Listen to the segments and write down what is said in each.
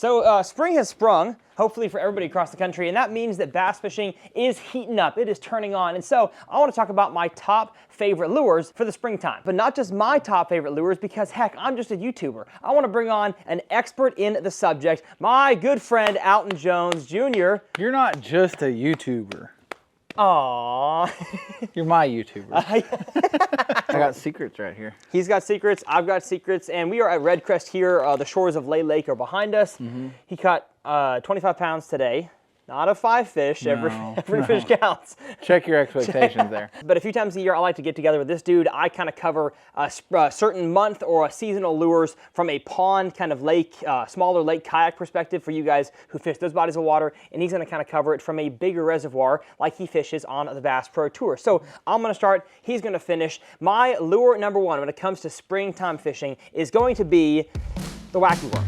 So spring has sprung, hopefully for everybody across the country, and that means that bass fishing is heating up. It is turning on. And so I want to talk about my top favorite lures for the springtime. But not just my top favorite lures, because heck, I'm just a YouTuber. I want to bring on an expert in the subject, my good friend Alton Jones Jr. You're not just a YouTuber. Aww. You're my YouTuber. I got secrets right here. He's got secrets, I've got secrets, and we are at Red Crest here. The shores of Lay Lake are behind us. He caught 25 pounds today. Not a 5 fish, every fish counts. Check your expectations there. But a few times a year, I like to get together with this dude. I kind of cover a certain month or a seasonal lures from a pond, kind of lake, smaller lake kayak perspective for you guys who fish those bodies of water. And he's going to kind of cover it from a bigger reservoir like he fishes on the Bass Pro Tour. So I'm going to start, he's going to finish. My lure number one when it comes to springtime fishing is going to be the Wacky Worm.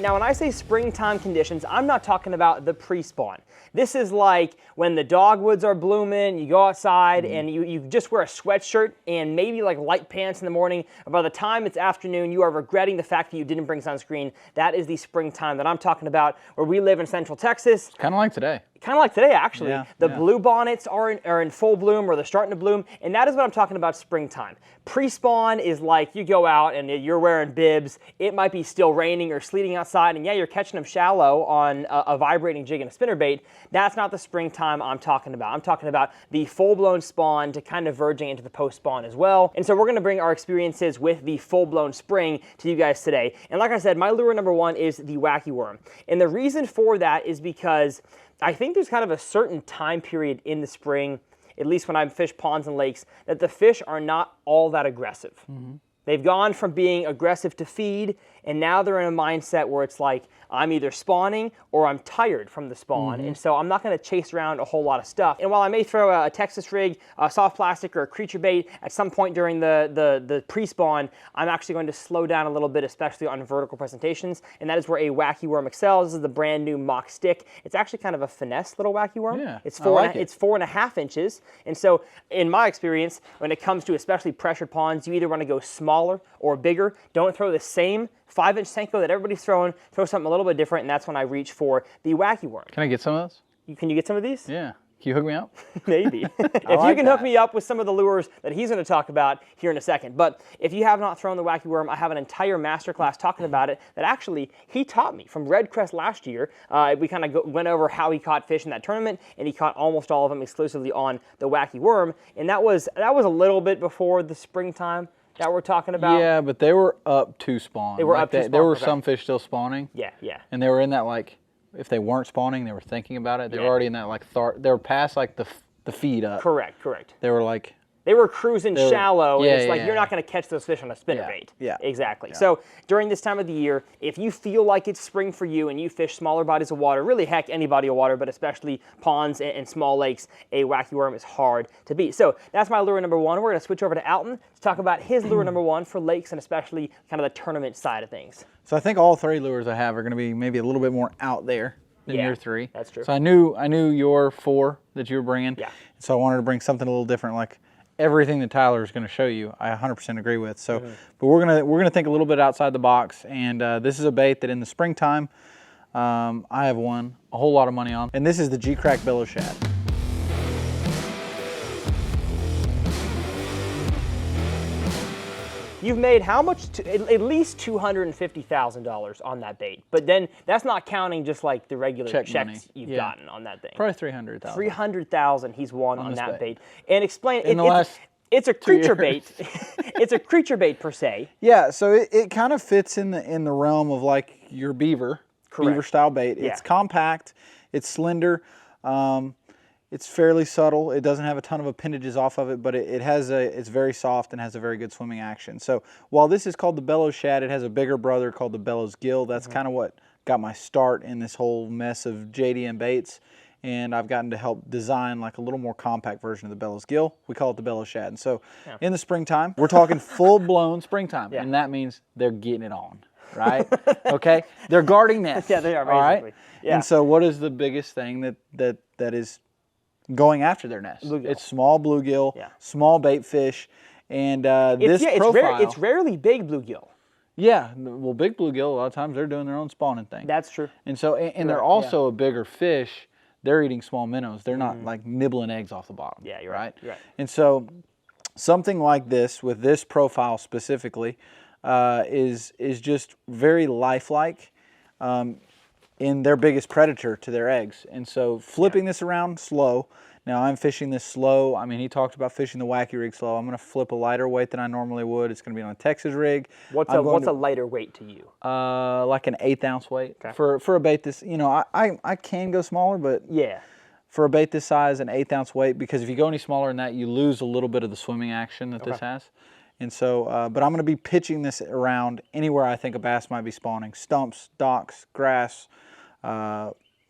Now, when I say springtime conditions, I'm not talking about the pre-spawn. This is like when the dogwoods are blooming, you go outside and you just wear a sweatshirt and maybe like light pants in the morning. And by the time it's afternoon, you are regretting the fact that you didn't bring sunscreen. That is the springtime that I'm talking about, where we live in Central Texas. Kind of like today. Kind of like today, actually. Yeah, the blue bonnets are in full bloom, or they're starting to bloom, and that is what I'm talking about springtime. Pre-spawn is like you go out and you're wearing bibs. It might be still raining or sleeting outside, and yeah, you're catching them shallow on a vibrating jig and a spinnerbait. That's not the springtime I'm talking about. I'm talking about the full-blown spawn to kind of verging into the post-spawn as well. And so we're going to bring our experiences with the full-blown spring to you guys today. And like I said, my lure number one is the Wacky Worm. And the reason for that is because I think there's kind of a certain time period in the spring, at least when I fish ponds and lakes, that the fish are not all that aggressive. They've gone from being aggressive to feed, and now they're in a mindset where it's like, I'm either spawning or I'm tired from the spawn, and so I'm not going to chase around a whole lot of stuff. And while I may throw a Texas rig, a soft plastic, or a creature bait at some point during the pre-spawn, I'm actually going to slow down a little bit, especially on vertical presentations, and that is where a Wacky Worm excels. This is the brand new mock stick. It's actually kind of a finesse little Wacky Worm. Yeah, it's 4.5 inches, and so in my experience, when it comes to especially pressured ponds, you either want to go smaller or bigger. Don't throw the same 5-inch Senko that everybody's throwing. Throw something a little bit different, and that's when I reach for the Wacky Worm. Can I get some of those? Can you get some of these? Yeah. Can you hook me up? Maybe. If you can hook me up with some of the lures that he's going to talk about here in a second. But if you have not thrown the Wacky Worm, I have an entire masterclass talking about it that actually he taught me from Red Crest last year. We kind of went over how he caught fish in that tournament, and he caught almost all of them exclusively on the Wacky Worm. And that was a little bit before the springtime that we're talking about. Yeah, but they were up to spawn. They were up to spawn. There were some fish still spawning. Yeah, yeah. And they were in that, like, if they weren't spawning, they were thinking about it. They were already in that, like, they were past, like, the feed up. Correct, correct. They were like... They were cruising shallow, and it's like you're not going to catch those fish on a spinnerbait. Yeah. Exactly. Yeah. So during this time of the year, if you feel like it's spring for you and you fish smaller bodies of water, really heck, any body of water, but especially ponds and small lakes, a Wacky Worm is hard to beat. So that's my lure number one. We're going to switch over to Alton to talk about his lure number one for lakes and especially kind of the tournament side of things. So I think all 3 lures I have are going to be maybe a little bit more out there than your 3. That's true. So I knew your 4 that you were bringing. Yeah. So I wanted to bring something a little different, like everything that Tyler is going to show you, I 100% agree with. So, but we're gonna think a little bit outside the box, and this is a bait that in the springtime, I have won a whole lot of money on, and this is the G-Crack Bellow Shad. You've made how much? At least $250,000 on that bait. But then that's not counting just like the regular checks you've gotten on that thing. Probably 300,000. 300,000 he's won on that bait. And explain it's a creature bait. It's a creature bait per se. Yeah, so it kind of fits in the realm of like your beaver style bait. It's compact, it's slender. It's fairly subtle. It doesn't have a ton of appendages off of it, but it's very soft and has a very good swimming action. So while this is called the Bellows Shad, it has a bigger brother called the Bellows Gill. That's kind of what got my start in this whole mess of JDM baits. And I've gotten to help design like a little more compact version of the Bellows Gill. We call it the Bellows Shad. And so in the springtime, we're talking full-blown springtime. And that means they're getting it on, right? Okay? They're guarding nests. Yeah, they are, basically. All right? Yeah. And so what is the biggest thing that is going after their nest? Bluegill. It's small bluegill, small bait fish, And this profile, it's rarely big bluegill. Yeah, well, big bluegill, a lot of times they're doing their own spawning thing. That's true. And so, and they're also a bigger fish. They're eating small minnows. They're not like nibbling eggs off the bottom. Yeah, you're right. You're right. And so, something like this, with this profile specifically, is just very lifelike in their biggest predator to their eggs. And so, flipping this around slow. Now, I'm fishing this slow. I mean, he talked about fishing the Wacky rig slow. I'm going to flip a lighter weight than I normally would. It's going to be on a Texas rig. What's a lighter weight to you? Like an 1/8 ounce weight. Okay. For a bait this, you know, I can go smaller, but yeah, for a bait this size, an 1/8 ounce weight, because if you go any smaller than that, you lose a little bit of the swimming action that this has. And so, but I'm going to be pitching this around anywhere I think a bass might be spawning. Stumps, docks, grass,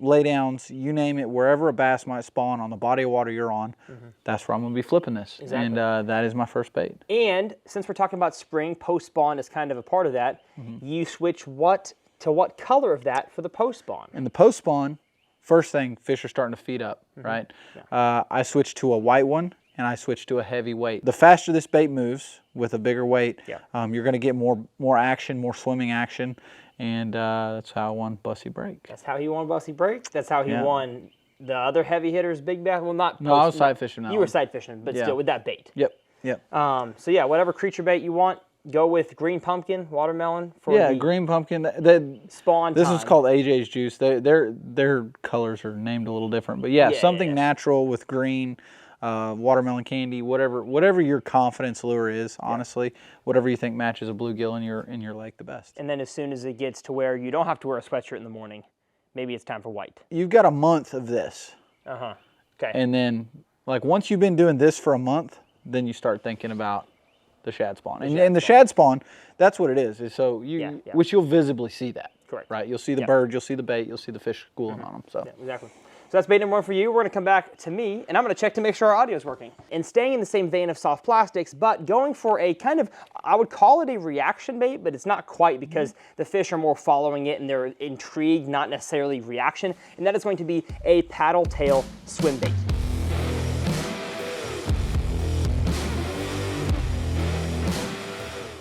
laydowns, you name it, wherever a bass might spawn on the body of water you're on, that's where I'm going to be flipping this. Exactly. And that is my first bait. And since we're talking about spring, post-spawn is kind of a part of that, you switch to what color of that for the post-spawn? In the post-spawn, first thing, fish are starting to feed up, right? Yeah. I switch to a white one, and I switch to a heavy weight. The faster this bait moves with a bigger weight, you're going to get more action, more swimming action. And that's how I won Bussy Break. That's how he won Bussy Break? That's how he won the other heavy hitters, big bass? Well, not No, I was sight fishing now. You were sight fishing, but still with that bait. Yep. So yeah, whatever creature bait you want, go with green pumpkin, watermelon. For the green pumpkin. Spawn This time. is called AJ's Juice. Their colors are named a little different. But something natural with green. Watermelon candy, whatever your confidence lure is, honestly, whatever you think matches a bluegill in your lake the best. And then as soon as it gets to where you don't have to wear a sweatshirt in the morning, maybe it's time for white. You've got a month of this. Okay. And then, like, once you've been doing this for a month, then you start thinking about the shad spawn. And the shad spawn, that's what it is. So which you'll visibly see that. Correct. Right. You'll see the bird, you'll see the bait, you'll see the fish schooling on them. So exactly. So that's bait number one for you. We're going to come back to me, and I'm going to check to make sure our audio is working. And staying in the same vein of soft plastics, but going for a kind of, I would call it a reaction bait, but it's not quite because the fish are more following it and they're intrigued, not necessarily reaction. And that is going to be a paddle tail swim bait.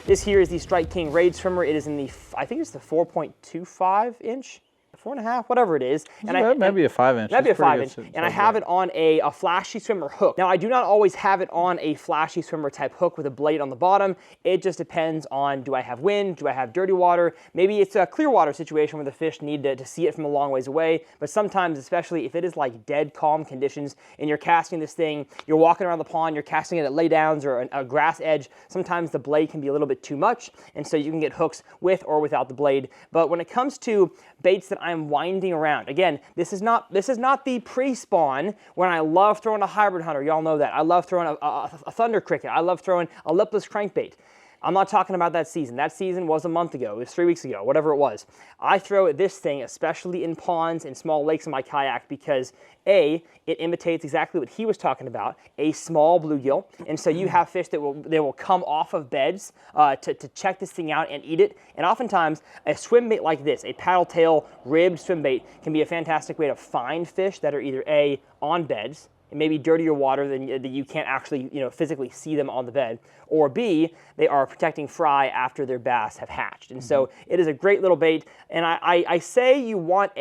This here is the Strike King Raid Swimmer. It is in the, I think it's the 4.25 inch. 4.5, whatever it is. And maybe a 5-inch. Maybe a 5-inch. And I have it on a flashy swimmer hook. Now, I do not always have it on a flashy swimmer type hook with a blade on the bottom. It just depends on, do I have wind? Do I have dirty water? Maybe it's a clear water situation where the fish need to see it from a long ways away. But sometimes, especially if it is like dead calm conditions and you're casting this thing, you're walking around the pond, you're casting it at laydowns or a grass edge, sometimes the blade can be a little bit too much. And so you can get hooks with or without the blade. But when it comes to baits that I'm winding around. Again, this is not the pre-spawn when I love throwing a hybrid hunter. Y'all know that. I love throwing a thunder cricket. I love throwing a lipless crankbait. I'm not talking about that season. That season was a month ago. It was 3 weeks ago, whatever it was. I throw this thing, especially in ponds and small lakes in my kayak, because A, it imitates exactly what he was talking about, a small bluegill. And so you have fish that will come off of beds to check this thing out and eat it. And oftentimes, a swim bait like this, a paddle tail ribbed swim bait, can be a fantastic way to find fish that are either A, on beds, it may be dirtier water than that you can't actually physically see them on the bed, or B, they are protecting fry after their bass have hatched. And so it is a great little bait. And I say you want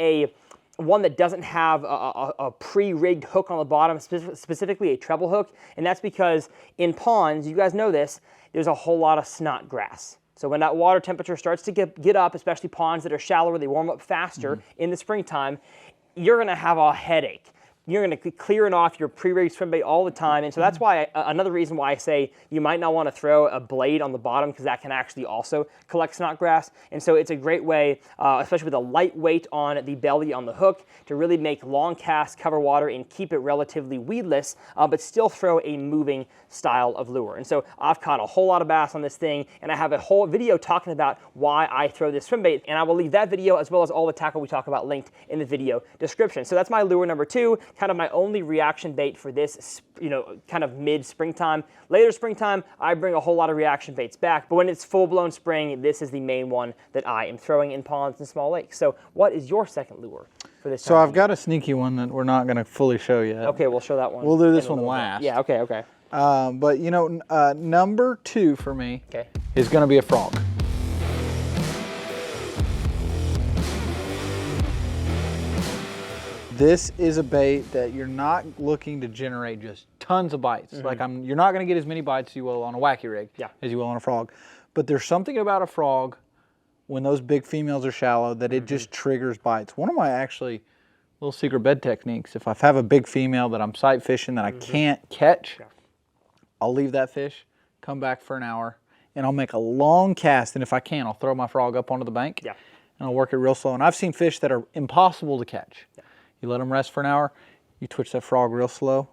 one that doesn't have a pre-rigged hook on the bottom, specifically a treble hook, and that's because in ponds, you guys know this, there's a whole lot of snot grass. So when that water temperature starts to get up, especially ponds that are shallower, they warm up faster in the springtime, you're going to have a headache. You're going to be clearing off your pre-rigged swim bait all the time. And so that's why another reason why I say you might not want to throw a blade on the bottom, because that can actually also collect snot grass. And so it's a great way, especially with a light weight on the belly on the hook, to really make long casts, cover water, and keep it relatively weedless, but still throw a moving style of lure. And so I've caught a whole lot of bass on this thing, and I have a whole video talking about why I throw this swim bait. And I will leave that video as well as all the tackle we talk about linked in the video description. So that's my lure number 2. Kind of my only reaction bait for this, kind of mid-springtime. Later springtime, I bring a whole lot of reaction baits back, but when it's full-blown spring, this is the main one that I am throwing in ponds and small lakes. So what is your second lure for this time? So I've got a sneaky one that we're not going to fully show yet. Okay, we'll show that one. We'll do this one last. Yeah, okay. But you know, number 2 for me is going to be a frog. This is a bait that you're not looking to generate just tons of bites. Like you're not going to get as many bites as you will on a wacky rig as you will on a frog. But there's something about a frog when those big females are shallow that it just triggers bites. One of my actually little secret bed techniques, if I have a big female that I'm sight fishing that I can't catch, I'll leave that fish, come back for an hour, and I'll make a long cast. And if I can, I'll throw my frog up onto the bank and I'll work it real slow. And I've seen fish that are impossible to catch. You let them rest for an hour, you twitch that frog real slow,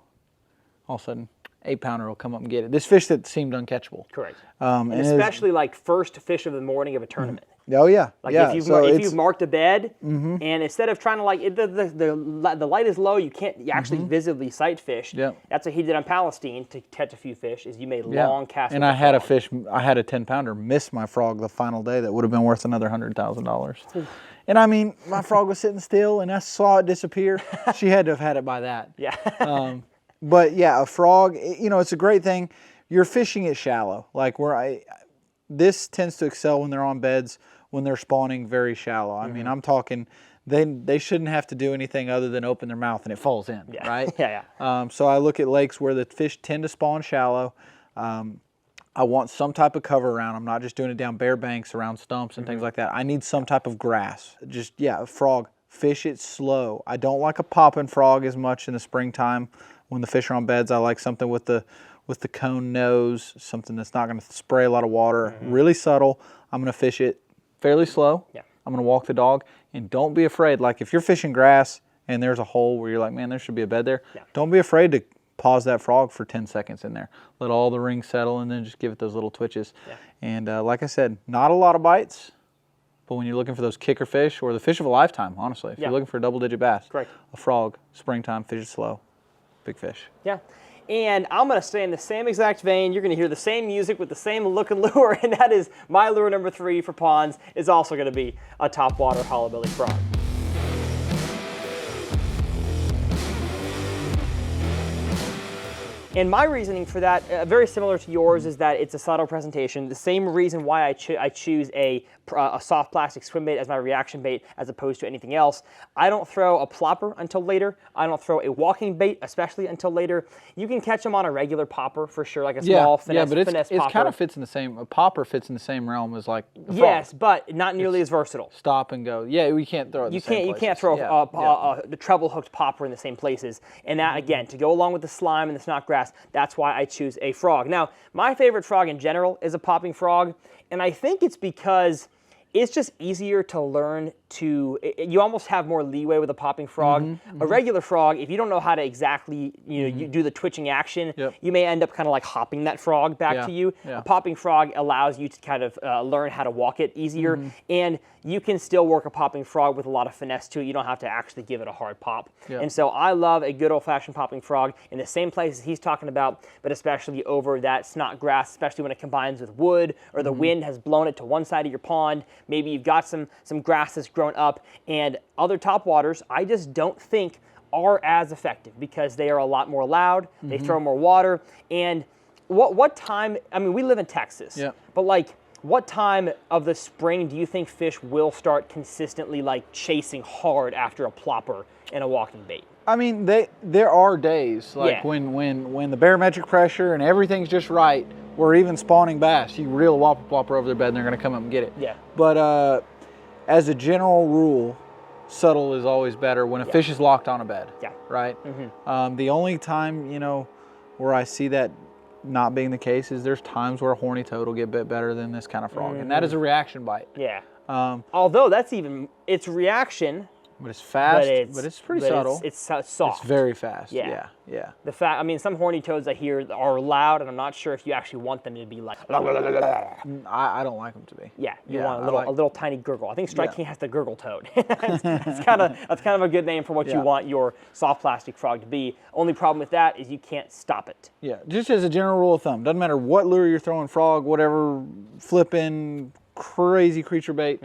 all of a sudden 8-pounder will come up and get it. This fish that seemed uncatchable. Correct. And especially like first fish of the morning of a tournament. Oh yeah. Like if you've marked a bed and instead of trying to like the light is low, you actually visibly sight fish. That's what he did on Palestine to catch a few fish. Is you made long casts. And I had a 10-pounder miss my frog the final day that would have been worth another $100,000. And I mean, my frog was sitting still, and I saw it disappear. She had to have had it by that. But yeah, a frog, you know, it's a great thing. You're fishing it shallow, like this tends to excel when they're on beds when they're spawning very shallow. I mean, I'm talking they shouldn't have to do anything other than open their mouth and it falls in, right? So I look at lakes where the fish tend to spawn shallow. I want some type of cover around. I'm not just doing it down bare banks around stumps and things like that. I need some type of grass. Just, a frog, fish it slow. I don't like a popping frog as much in the springtime when the fish are on beds. I like something with the cone nose, something that's not going to spray a lot of water. Really subtle. I'm going to fish it fairly slow. I'm going to walk the dog, and don't be afraid. Like if you're fishing grass and there's a hole where you're like, man, there should be a bed there. Don't be afraid to pause that frog for 10 seconds in there. Let all the rings settle and then just give it those little twitches. And like I said, not a lot of bites, but when you're looking for those kicker fish or the fish of a lifetime, honestly, if you're looking for a double-digit bass, a frog, springtime, fish it slow, big fish. And I'm going to stay in the same exact vein. You're going to hear the same music with the same look and lure, and that is my lure number 3 for ponds is also going to be a topwater hollow belly frog. And my reasoning for that, very similar to yours, is that it's a subtle presentation. The same reason why I choose a soft plastic swim bait as my reaction bait as opposed to anything else. I don't throw a plopper until later. I don't throw a walking bait, especially until later. You can catch them on a regular popper for sure, like a small finesse popper. It kind of fits in the same, a popper fits in the same realm as like a frog. Yes, but not nearly as versatile. Stop and go. Yeah, we can't throw it in the same places. You can't throw the treble hooked popper in the same places. And that, again, to go along with the slime and the snot grass, that's why I choose a frog. Now, my favorite frog in general is a popping frog, and I think it's because it's just easier to learn to, you almost have more leeway with a popping frog. A regular frog, if you don't know how to exactly, you do the twitching action, you may end up kind of like hopping that frog back to you. A popping frog allows you to kind of learn how to walk it easier, and you can still work a popping frog with a lot of finesse to it. You don't have to actually give it a hard pop. And so I love a good old-fashioned popping frog in the same places he's talking about, but especially over that snot grass, especially when it combines with wood or the wind has blown it to one side of your pond. Maybe you've got some grass that's grown up, and other topwaters I just don't think are as effective because they are a lot more loud, they throw more water, and what time, I mean, we live in Texas, but like, what time of the spring do you think fish will start consistently like chasing hard after a plopper and a walking bait? I mean, there are days like when the barometric pressure and everything's just right, where even spawning bass, you reel a whopper plopper over their bed and they're going to come up and get it. But as a general rule, subtle is always better when a fish is locked on a bed. Right. The only time where I see that not being the case is there's times where a horny toad will get bit better than this kind of frog, and that is a reaction bite. Although it's reaction, but it's fast, but it's pretty subtle. It's soft. It's very fast. The fact, I mean, some horny toads I hear are loud, and I'm not sure if you actually want them to be like. I don't like them to be. You want a little tiny gurgle. I think Strike King has the gurgle toad. That's kind of a good name for what you want your soft plastic frog to be. Only problem with that is you can't stop it. Just as a general rule of thumb, doesn't matter what lure you're throwing, frog, whatever, flipping, crazy creature bait.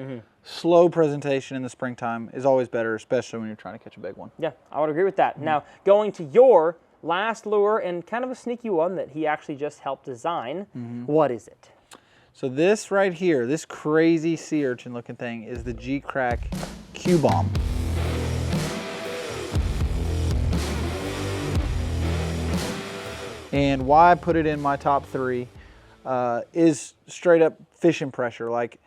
Slow presentation in the springtime is always better, especially when you're trying to catch a big one. I would agree with that. Now, going to your last lure, and kind of a sneaky one that he actually just helped design. What is it? So this right here, this crazy sea urchin looking thing is the G-Crack Q-Bomb. And why I put it in my top 3 is straight up fishing pressure. Like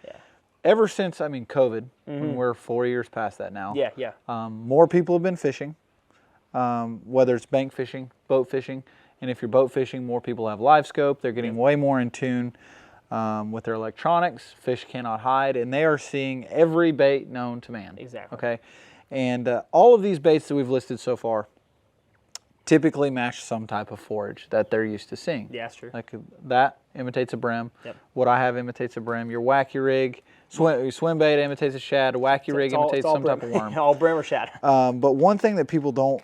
ever since, I mean, COVID, when we're 4 years past that now. More people have been fishing, whether it's bank fishing, boat fishing. And if you're boat fishing, more people have live scope. They're getting way more in tune with their electronics. Fish cannot hide, and they are seeing every bait known to man. Exactly. Okay, and all of these baits that we've listed so far typically match some type of forage that they're used to seeing. Yeah, that's true. Like that imitates a brim. What I have imitates a brim. Your wacky rig, swim bait imitates a shad. A wacky rig imitates some type of worm. All brim or shad. But one thing that people don't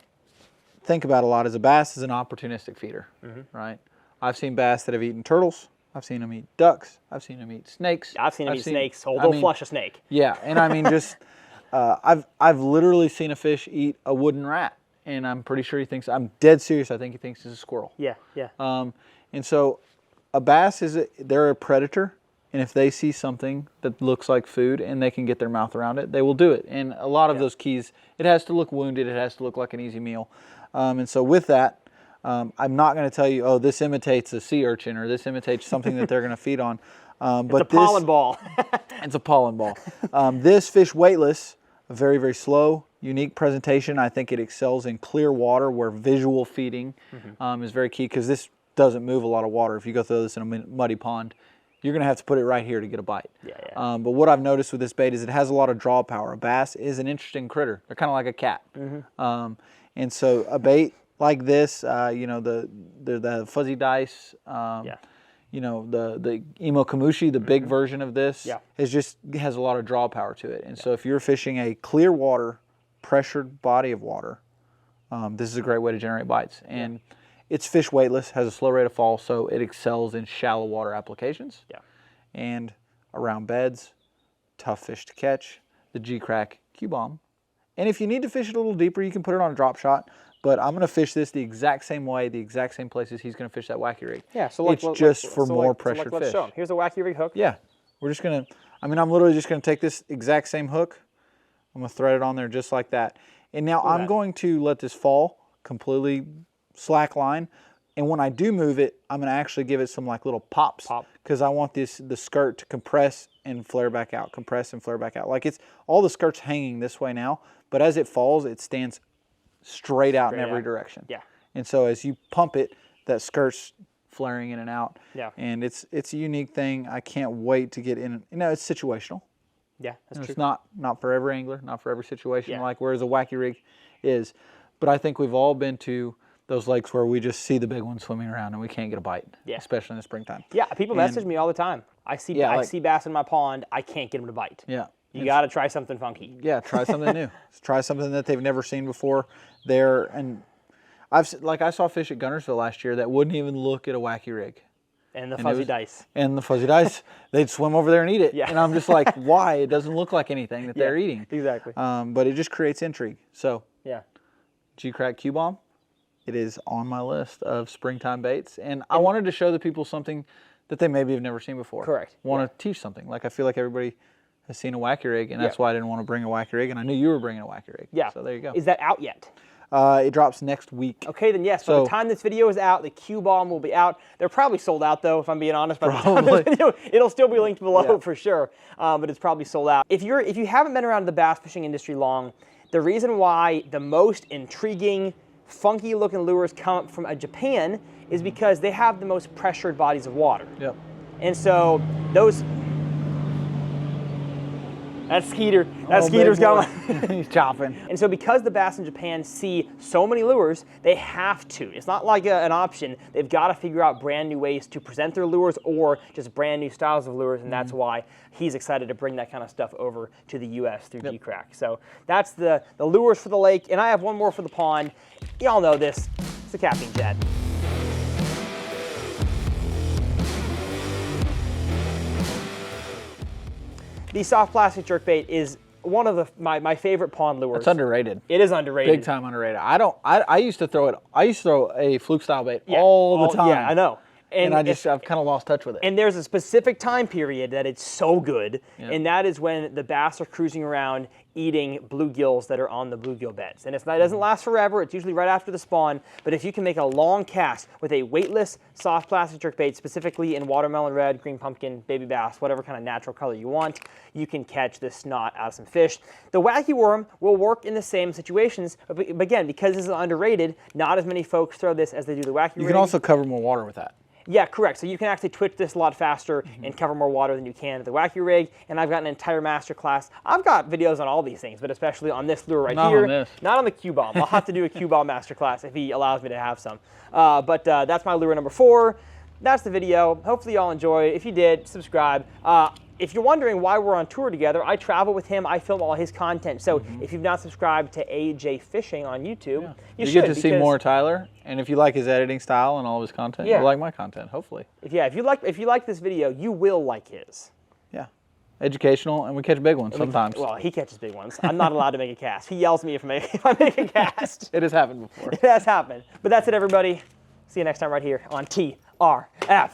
think about a lot is a bass is an opportunistic feeder, right? I've seen bass that have eaten turtles. I've seen them eat ducks. I've seen them eat snakes. I've seen them eat snakes. They'll flush a snake. Yeah, and I mean just, I've literally seen a fish eat a wooden rat, and I'm pretty sure he thinks, I'm dead serious, I think he thinks it's a squirrel. Yeah. And so a bass they're a predator, and if they see something that looks like food and they can get their mouth around it, they will do it. And a lot of those keys, it has to look wounded, it has to look like an easy meal. And so with that, I'm not going to tell you, oh, this imitates a sea urchin or this imitates something that they're going to feed on. But it's a pollen ball. It's a pollen ball. This fish weightless, very, very slow, unique presentation. I think it excels in clear water where visual feeding is very key, because this doesn't move a lot of water. If you go throw this in a muddy pond, you're going to have to put it right here to get a bite. But what I've noticed with this bait is it has a lot of draw power. A bass is an interesting critter. They're kind of like a cat. And so a bait like this, you know, the fuzzy dice, you know, the Emo Kamushi, the big version of this, has a lot of draw power to it. And so if you're fishing a clear water, pressured body of water, this is a great way to generate bites. And it's fish weightless, has a slow rate of fall, so it excels in shallow water applications. And around beds, tough fish to catch, the G-Crack Q-Bomb. And if you need to fish it a little deeper, you can put it on a drop shot. But I'm going to fish this the exact same way, the exact same places he's going to fish that wacky rig. So it's just for more pressured let's fish. show him. Here's a wacky rig hook. We're just going to, I mean, I'm literally just going to take this exact same hook. I'm going to thread it on there just like that. And now I'm going to let this fall completely slack line. And when I do move it, I'm going to actually give it some like little pops, because I want the skirt to compress and flare back out, compress and flare back out. Like it's all the skirt's hanging this way now, but as it falls, it stands straight out in every direction. And so as you pump it, that skirt's flaring in and out. And it's a unique thing. I can't wait to get in. You know, it's situational. That's true. It's not for every angler, not for every situation, like whereas a wacky rig is. But I think we've all been to those lakes where we just see the big ones swimming around and we can't get a bite, especially in the springtime. People message me all the time. I see bass in my pond, I can't get them to bite. You got to try something funky. Try something new. Try something that they've never seen before. And I saw fish at Gunnersville last year that wouldn't even look at a wacky rig. And the fuzzy dice. And the fuzzy dice, they'd swim over there and eat it. And I'm just like, why? It doesn't look like anything that they're eating. Exactly. But it just creates intrigue. So G-Crack Q-Bomb, it is on my list of springtime baits. And I wanted to show the people something that they maybe have never seen before. Correct. Want to teach something. Like I feel like everybody has seen a wacky rig, and that's why I didn't want to bring a wacky rig, and I knew you were bringing a wacky rig. So there you go. Is that out yet? It drops next week. Okay, then yes. By the time this video is out, the Q-Bomb will be out. They're probably sold out, though, if I'm being honest. By the time this video, it'll still be linked below for sure, but it's probably sold out. If you haven't been around the bass fishing industry long, the reason why the most intriguing, funky-looking lures come from Japan is because they have the most pressured bodies of water. And so those... That's Skeeter. Skeeter's going. He's chopping. And so because the bass in Japan see so many lures, they have to. It's not like an option. They've got to figure out brand new ways to present their lures or just brand new styles of lures, and that's why he's excited to bring that kind of stuff over to the U.S. through G-Crack. So that's the lures for the lake, and I have one more for the pond. Y'all know this. It's the capping jet. The soft plastic jerkbait is one of my favorite pond lures. It's underrated. It is underrated. Big time underrated. I used to throw it. I used to throw a Fluke style bait all the time. Yeah, I know. And I've kind of lost touch with it. And there's a specific time period that it's so good, and that is when the bass are cruising around eating bluegills that are on the bluegill beds. And it doesn't last forever. It's usually right after the spawn. But if you can make a long cast with a weightless soft plastic jerkbait, specifically in watermelon red, green pumpkin, baby bass, whatever kind of natural color you want, you can catch the snot out of some fish. The Wacky Worm will work in the same situations, but again, because this is underrated, not as many folks throw this as they do the Wacky Rig. You can also cover more water with that. Yeah, correct. So you can actually twitch this a lot faster and cover more water than you can with the Wacky Rig. And I've got an entire master class. I've got videos on all these things, but especially on this lure right here. On this. Not on the Q Bomb. I'll have to do a Q Bomb master class if he allows me to have some. But that's my lure number 4. That's the video. Hopefully y'all enjoy. If you did, subscribe. If you're wondering why we're on tour together, I travel with him. I film all his content. So if you've not subscribed to AJ Fishing on YouTube, you should. You get to see more Tyler, and if you like his editing style and all of his content, you'll like my content, hopefully. If you like this video, you will like his. Yeah. Educational, and we catch big ones sometimes. Well, he catches big ones. I'm not allowed to make a cast. He yells at me if I make a cast. It has happened before. It has happened. But that's it, everybody. See you next time right here on TRF.